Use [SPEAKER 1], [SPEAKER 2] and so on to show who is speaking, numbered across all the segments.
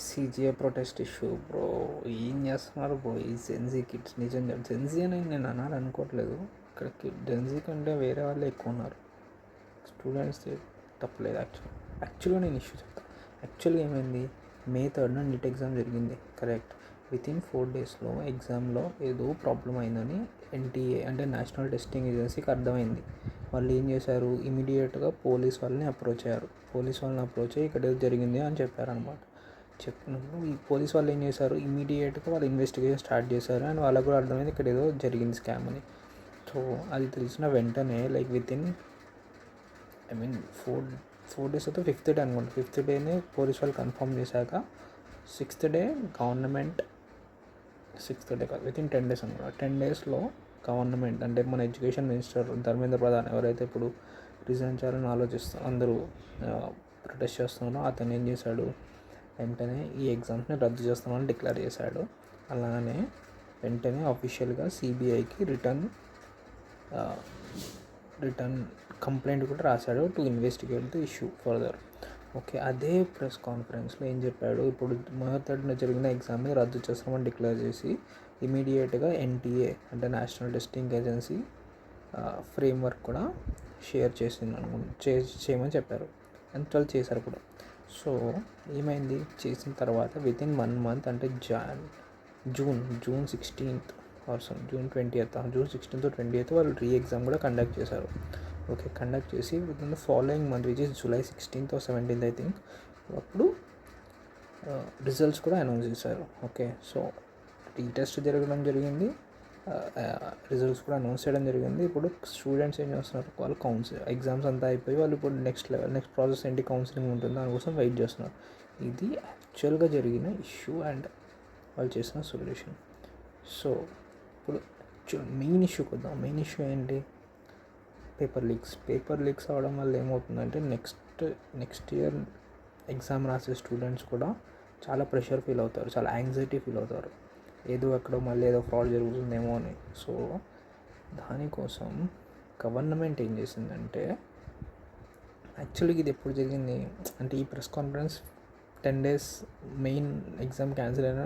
[SPEAKER 1] CGA protest issue bro. ఏం చేస్తున్నారు bro ఈ జెన్జీ కిడ్స్? నిజం జెన్జీ అని నేను అనాలనుకోవట్లేదు. ఇక్కడ జెన్జీ కంటే వేరే వాళ్ళే ఎక్కువ ఉన్నారు. స్టూడెంట్స్ తప్పలేదు. యాక్చువల్గా నేను ఇష్యూ చెప్తాను. యాక్చువల్గా ఏమైంది, మే 3న నీట్ ఎగ్జామ్ జరిగింది, కరెక్ట్. వితిన్ 4 డేస్లో ఎగ్జామ్లో ఏదో ప్రాబ్లం అయిందని ఎన్టీఏ అంటే నేషనల్ టెస్టింగ్ ఏజెన్సీకి అర్థమైంది. వాళ్ళు ఏం చేశారు, ఇమీడియట్గా పోలీస్ వాళ్ళని అప్రోచ్ అయ్యి ఇక్కడ ఏదో జరిగింది అని చెప్పారనమాట. చెప్పినప్పుడు ఈ పోలీస్ వాళ్ళు ఏం చేశారు, ఇమీడియట్గా వాళ్ళు ఇన్వెస్టిగేషన్ స్టార్ట్ చేశారు. అండ్ వాళ్ళకు కూడా అర్థమైంది ఇక్కడ ఏదో జరిగింది స్కామ్ అని. సో అది తెలిసిన వెంటనే వితిన్ ఫోర్ డేస్ అయితే 5th డే అనుకోండి. 5th డేనే పోలీస్ వాళ్ళు కన్ఫర్మ్ చేశాక 6th day government, 6th day కాదు వితిన్ 10 days అనమాట. 10 daysలో గవర్నమెంట్ అంటే మన ఎడ్యుకేషన్ మినిస్టర్ ధర్మేంద్ర ప్రధాన్ ఎవరైతే ఇప్పుడు రిజైన్ చేయాలని అందరూ ప్రొటెస్ట్ చేస్తున్నారో అతను ఏం చేశాడు, వెంటనే ఈ ఎగ్జామ్స్ని రద్దు చేస్తామని డిక్లేర్ చేశాడు. అలానే వెంటనే అఫీషియల్గా సిబిఐకి రిటర్న్ కంప్లైంట్ కూడా రాశాడు to investigate the issue further. Okay, అదే ప్రెస్ కాన్ఫరెన్స్లో ఏం చెప్పాడు, ఇప్పుడు మే 3న జరిగిన ఎగ్జామ్ని రద్దు చేస్తామని డిక్లేర్ చేసి ఇమీడియట్గా ఎన్టీఏ అంటే నేషనల్ టెస్టింగ్ ఏజెన్సీ ఫ్రేమ్వర్క్ కూడా షేర్ చేయమని చెప్పారు. అండ్ వాళ్ళు చేశారు కూడా. సో ఏమైంది, చేసిన తర్వాత వితిన్ 1 month అంటే జూన్ 16th జూన్ 20th వాళ్ళు ఎగ్జామ్ కూడా కండక్ట్ చేశారు. ఓకే, కండక్ట్ చేసి within the following month which is July 16th or 17th I think, అప్పుడు రిజల్ట్స్ కూడా అనౌన్స్ చేశారు. ఓకే, సో రీటెస్ట్ జరగడం జరిగింది, రిజల్ట్స్ కూడా అనౌన్స్ చేయడం జరిగింది. ఇప్పుడు స్టూడెంట్స్ ఏం చేస్తున్నారు, వాళ్ళు ఎగ్జామ్స్ అంతా అయిపోయి వాళ్ళు ఇప్పుడు నెక్స్ట్ ప్రాసెస్ ఏంటి, కౌన్సిలింగ్ ఉంటుంది, దానికోసం వెయిట్ చేస్తున్నారు. ఇది యాక్చువల్గా జరిగిన ఇష్యూ అండ్ వాళ్ళు చేసిన సొల్యూషన్. సో ఇప్పుడు మెయిన్ ఇష్యూకి వద్దాం. మెయిన్ ఇష్యూ ఏంటి, పేపర్ లీక్స్ అవ్వడం వల్ల ఏమవుతుందంటే నెక్స్ట్ ఇయర్ ఎగ్జామ్ రాసే స్టూడెంట్స్ కూడా చాలా ప్రెషర్ ఫీల్ అవుతారు, చాలా యాంగ్జైటీ ఫీల్ అవుతారు, ఏదో ఎక్కడో మళ్ళీ ఏదో ఫ్రాడ్ జరుగుతుందేమో అని. సో దానికోసం గవర్నమెంట్ ఏం చేసిందంటే, యాక్చువల్గా ఇది ఎప్పుడు జరిగింది అంటే ఈ press conference 10 days main exam cancel అయిన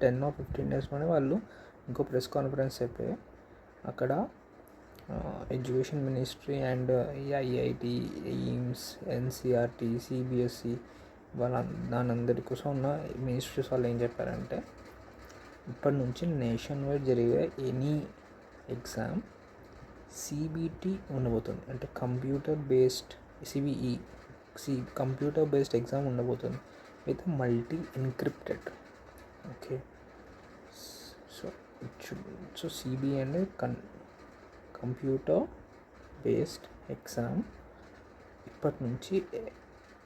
[SPEAKER 1] 10 or 15 daysలోనే వాళ్ళు ఇంకో ప్రెస్ కాన్ఫరెన్స్ చెప్పి అక్కడ education ministry and IIT, AIIMS, NCERT, CBSE దాని అందరి కోసం ఉన్న మినిస్ట్రీస్ వాళ్ళు ఏం చెప్పారంటే, ఇప్పటి నుంచి నేషన్ వైడ్ జరిగే ఎనీ ఎగ్జామ్ సిబిటి ఉండబోతుంది, అంటే కంప్యూటర్ బేస్డ్ ఎగ్జామ్ ఉండబోతుంది with multi encrypted. Okay, so CBI అంటే కంప్యూటర్ బేస్డ్ ఎగ్జామ్ ఇప్పటి నుంచి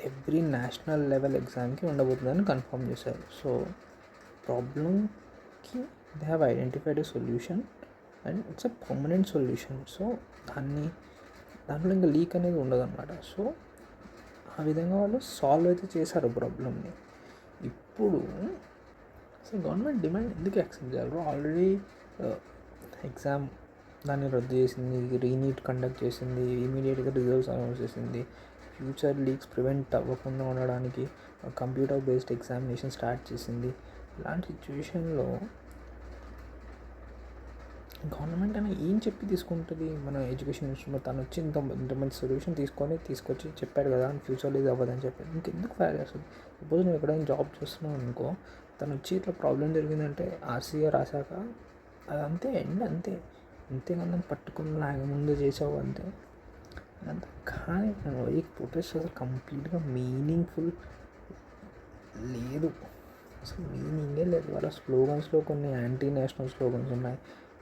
[SPEAKER 1] ఎవ్రీ నేషనల్ లెవెల్ ఎగ్జామ్కి ఉండబోతుందని కన్ఫర్మ్ చేశారు. సో ప్రాబ్లమ్కి they have identified a solution and it's a permanent solution. So దాంట్లో ఇంకా లీక్ అనేది ఉండదు అనమాట. సో ఆ విధంగా వాళ్ళు సాల్వ్ అయితే చేశారు ప్రాబ్లమ్ని. ఇప్పుడు అసలు గవర్నమెంట్ డిమాండ్ ఎందుకు యాక్సెప్ట్ చేయాలి? ఆల్రెడీ ఎగ్జామ్ దాన్ని రద్దు చేసింది, రీనీట్ కండక్ట్ చేసింది, ఇమీడియట్గా రిజల్ట్స్ అనౌన్స్ చేసింది, ఫ్యూచర్ లీక్స్ ప్రివెంట్ అవ్వకుండా ఉండడానికి కంప్యూటర్ బేస్డ్ ఎగ్జామినేషన్ స్టార్ట్ చేసింది. ఇలాంటి సిచ్యువేషన్లో గవర్నమెంట్ అనేది ఏం చెప్పి తీసుకుంటుంది మన ఎడ్యుకేషన్ ఇన్స్టిట్యూట్? తను వచ్చి ఇంత మంచి సొల్యూషన్ తీసుకొచ్చి చెప్పాడు కదా అని ఫ్యూచర్లో ఇది అవ్వదని చెప్పి ఇంకెందుకు ఫైర్ చేస్తుంది? సపోజ్ నువ్వు ఎక్కడైనా జాబ్ చేస్తున్నావు అనుకో, తను వచ్చి ఇట్లా ప్రాబ్లం జరిగిందంటే ఆర్సీఏ రాశాక అది అంతే, అంతేగాని పట్టుకుని ముందు చేసావు అంతే అంత. కానీ ఈ ప్రొటెస్ట్ అసలు కంప్లీట్గా మీనింగ్ఫుల్ లేదు, అసలు మీనింగే లేదు. వాళ్ళ స్లోగన్స్లో కొన్ని యాంటీ నేషనల్ స్లోగన్స్ ఉన్నాయి,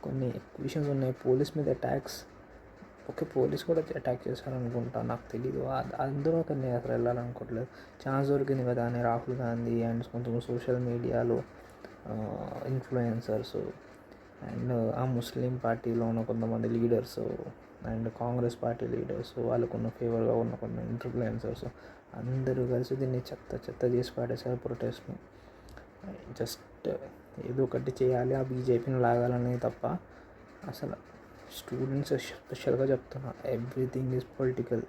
[SPEAKER 1] కొన్ని ఎక్విషన్స్ ఉన్నాయి, పోలీస్ మీద అటాక్స్. ఓకే, పోలీస్ కూడా అటాక్ చేశారనుకుంటా, నాకు తెలీదు. అందరూ అతన్ని అసలు వెళ్ళాలనుకోవట్లేదు. ఛాన్స్ దొరికింది కదా అని రాహుల్ గాంధీ అండ్ కొంచెం సోషల్ మీడియాలో ఇన్ఫ్లుయెన్సర్స్ అండ్ ఆ ముస్లిం పార్టీలో ఉన్న కొంతమంది leaders and Congress party leaders, వాళ్ళకున్న ఫేవర్గా ఉన్న కొన్ని ఇన్ఫ్లుయెన్సర్స్ అందరూ కలిసి దీన్ని చెత్త చేసి పాడేశారు ప్రొటెస్ట్ని. జస్ట్ ఏదో ఒకటి చేయాలి, ఆ బీజేపీని లాగాలని తప్ప అసలు స్టూడెంట్స్ స్పెషల్గా చెప్తున్నా, everything is political,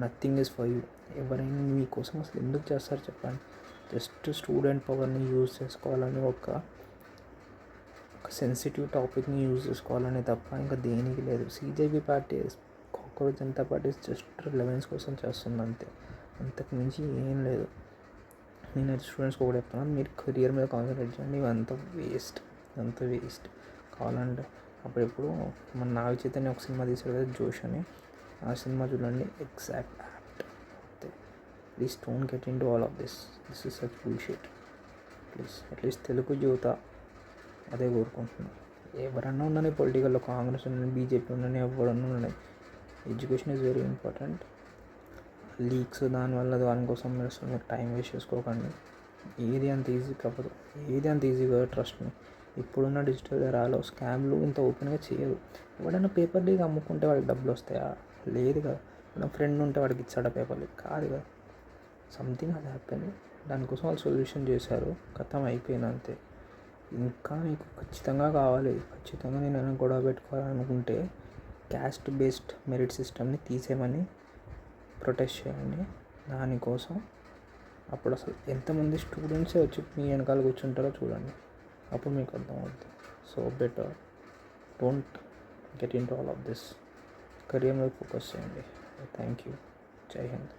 [SPEAKER 1] nothing is for you. ఎవరైనా మీకోసం అసలు ఎందుకు చేస్తారు చెప్పండి? జస్ట్ స్టూడెంట్ పవర్ని యూజ్ చేసుకోవాలని ఒక సెన్సిటివ్ టాపిక్ని యూజ్ చేసుకోవాలని తప్ప ఇంకా దేనికి లేదు. CJP party, cockroach Janata party just relevance కోసం చేస్తుంది అంతే, అంతకు మించి ఏం లేదు. నేను స్టూడెంట్స్కి ఒకటి చెప్తున్నాను, మీరు కెరియర్ మీద కాన్సన్ట్రేట్ చేయండి. ఇవంతా వేస్ట్. కావాలంటే అప్పుడెప్పుడు మన నాగ చైతన్య ఒక సినిమా తీసాడు కదా, జోష్ అని, ఆ సినిమా చూడండి, ఎగ్జాక్ట్ యాప్ట్ అంతే. Please don't get in to all of this is such bullshit. Please at least Telugu యువత అదే కోరుకుంటున్నాను. ఎవరన్నా ఉండని పొలిటికల్లో, కాంగ్రెస్ ఉండని, బీజేపీ ఉండని, ఎవరన్నా ఉండని, education is very important. Leaks దానికోసం మీరు టైం వేస్ట్ చేసుకోకండి. ఏది అంత ఈజీ కాదు, ఏది అంత ఈజీగా ట్రస్ట్ మీ. ఇప్పుడున్న డిజిటల్ ఎరాలో స్కామ్లు ఇంత ఓపెన్గా చేయరు. ఎవడైనా పేపర్ లీక్ అమ్ముకుంటే వాడికి డబ్బులు వస్తాయా? లేదు కదా. నా ఫ్రెండ్ ఉంటే వాడికి ఇచ్చాడా పేపర్ లీక్? కాదు కదా. సంథింగ్ అది హ్యాపెన్, దానికోసం వాళ్ళు సొల్యూషన్ చేశారు, ఖతం అయిపోయింది అంతే. ఇంకా మీకు ఖచ్చితంగా కావాలి, ఖచ్చితంగా నేను గొడవ పెట్టుకోవాలనుకుంటే క్యాస్ట్ బేస్డ్ మెరిట్ సిస్టమ్ని తీసేయమని ప్రొటెస్ట్ చేయండి. దానికోసం అప్పుడు అసలు ఎంతమంది స్టూడెంట్సే వచ్చి మీ వెనకాల కూర్చుంటారో చూడండి, అప్పుడు మీకు అర్థమవుతుంది. So better don't get in to all of this. Career మీద ఫోకస్ చేయండి. Thank you. జై హింద్.